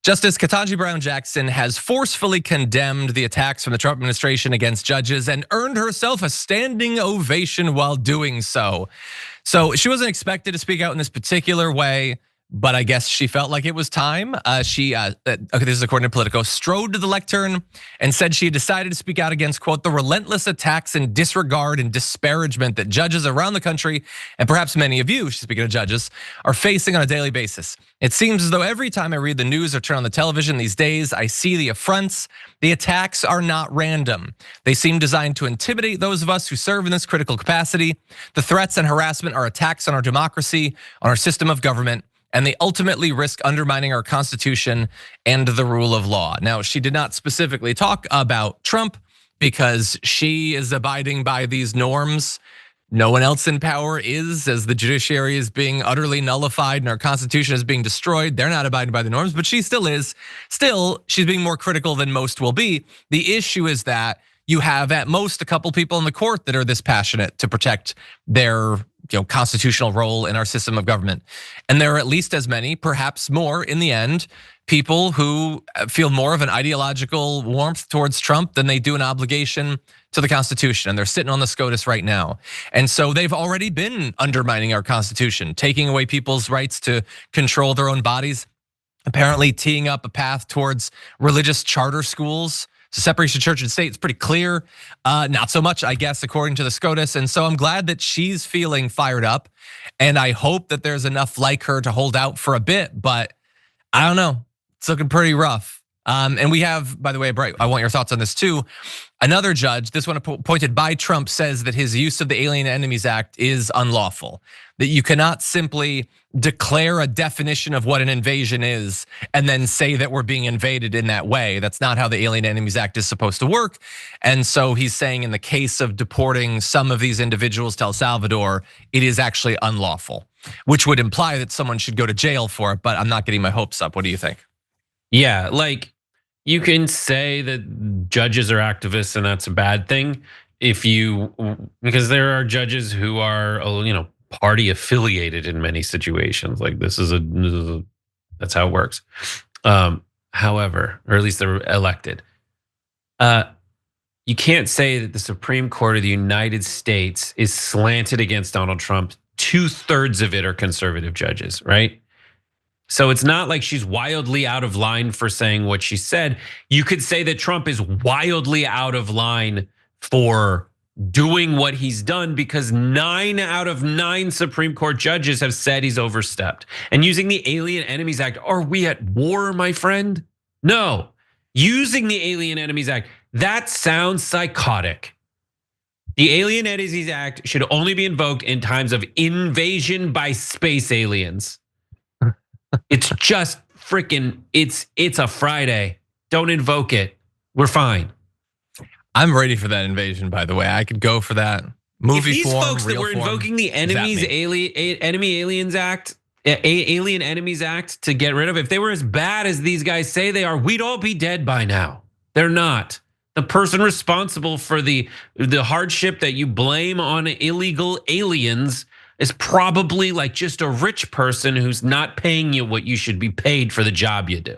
Justice Ketanji Brown Jackson has forcefully condemned the attacks from the Trump administration against judges and earned herself a standing ovation while doing so. So she wasn't expected to speak out in this particular way, but I guess she felt like it was time. Okay, this is according to Politico, strode to the lectern and said she had decided to speak out against, quote, the relentless attacks and disregard and disparagement that judges around the country, and perhaps many of you, she's speaking of judges, are facing on a daily basis. It seems as though every time I read the news or turn on the television these days, I see the affronts. The attacks are not random. They seem designed to intimidate those of us who serve in this critical capacity. The threats and harassment are attacks on our democracy, on our system of government, and they ultimately risk undermining our Constitution and the rule of law. Now, she did not specifically talk about Trump because she is abiding by these norms. No one else in power is, as the judiciary is being utterly nullified and our Constitution is being destroyed. They're not abiding by the norms, but she still is. Still, she's being more critical than most will be. The issue is that you have at most a couple people in the court that are this passionate to protect their constitutional role in our system of government. And there are at least as many, perhaps more in the end, people who feel more of an ideological warmth towards Trump than they do an obligation to the Constitution. And they're sitting on the SCOTUS right now. And so they've already been undermining our Constitution, taking away people's rights to control their own bodies, apparently teeing up a path towards religious charter schools. So separation of church and state is pretty clear. Not so much, I guess, according to the SCOTUS. And so I'm glad that she's feeling fired up. And I hope that there's enough like her to hold out for a bit, but I don't know. It's looking pretty rough. And we have, by the way, Bright, I want your thoughts on this too. Another judge, this one appointed by Trump, says that his use of the Alien Enemies Act is unlawful. That you cannot simply declare a definition of what an invasion is and then say that we're being invaded in that way. That's not how the Alien Enemies Act is supposed to work. And so he's saying in the case of deporting some of these individuals to El Salvador, it is actually unlawful, which would imply that someone should go to jail for it, but I'm not getting my hopes up. What do you think? Yeah, like you can say that judges are activists and that's a bad thing because there are judges who are, party affiliated in many situations. Like that's how it works. However, or at least they're elected. You can't say that the Supreme Court of the United States is slanted against Donald Trump. 2/3 of it are conservative judges, right? So it's not like she's wildly out of line for saying what she said. You could say that Trump is wildly out of line for doing what he's done because 9 out of 9 Supreme Court judges have said he's overstepped. And using the Alien Enemies Act, are we at war, my friend? No, using the Alien Enemies Act, that sounds psychotic. The Alien Enemies Act should only be invoked in times of invasion by space aliens. It's just freaking, it's a Friday. Don't invoke it. We're fine. I'm ready for that invasion, by the way. I could go for that. Movie if these form, folks that were invoking the Alien Enemies Act to get rid of, if they were as bad as these guys say they are, we'd all be dead by now. They're not. The person responsible for the hardship that you blame on illegal aliens is probably like just a rich person who's not paying you what you should be paid for the job you do.